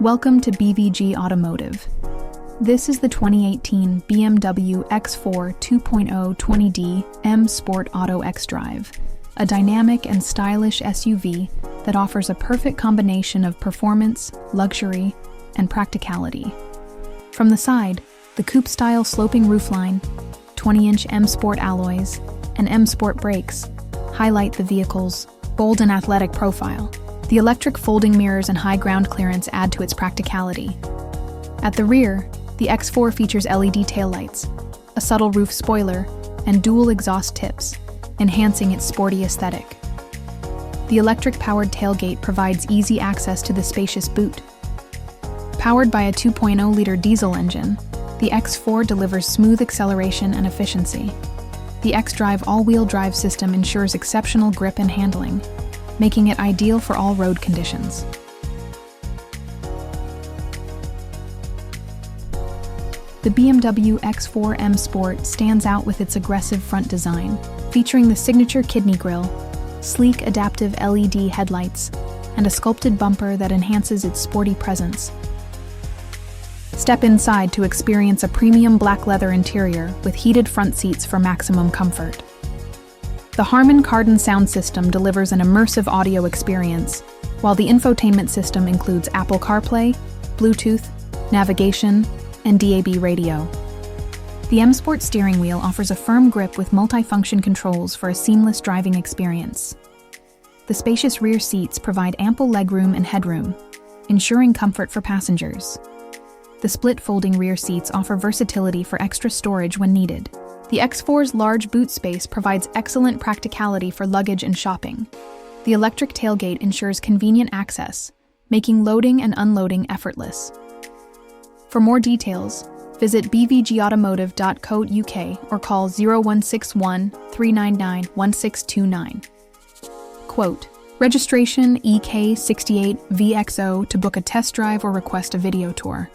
Welcome to BVG Automotive. This is the 2018 BMW X4 2.0 20D M Sport Auto xDrive, a dynamic and stylish SUV that offers a perfect combination of performance, luxury, and practicality. From the side, the coupe-style sloping roofline, 20-inch M Sport alloys, and M Sport brakes highlight the vehicle's bold and athletic profile. The electric folding mirrors and high ground clearance add to its practicality. At the rear, the X4 features LED taillights, a subtle roof spoiler, and dual exhaust tips, enhancing its sporty aesthetic. The electric-powered tailgate provides easy access to the spacious boot. Powered by a 2.0-liter diesel engine, the X4 delivers smooth acceleration and efficiency. The xDrive all-wheel drive system ensures exceptional grip and handling, making it ideal for all road conditions. The BMW X4 M Sport stands out with its aggressive front design, featuring the signature kidney grille, sleek adaptive LED headlights, and a sculpted bumper that enhances its sporty presence. Step inside to experience a premium black leather interior with heated front seats for maximum comfort. The Harman Kardon sound system delivers an immersive audio experience, while the infotainment system includes Apple CarPlay, Bluetooth, navigation, and DAB radio. The M Sport steering wheel offers a firm grip with multifunction controls for a seamless driving experience. The spacious rear seats provide ample legroom and headroom, ensuring comfort for passengers. The split folding rear seats offer versatility for extra storage when needed. The X4's large boot space provides excellent practicality for luggage and shopping. The electric tailgate ensures convenient access, making loading and unloading effortless. For more details, visit bvgautomotive.co.uk or call 0161 399 1629. Quote, registration EK68VXO to book a test drive or request a video tour.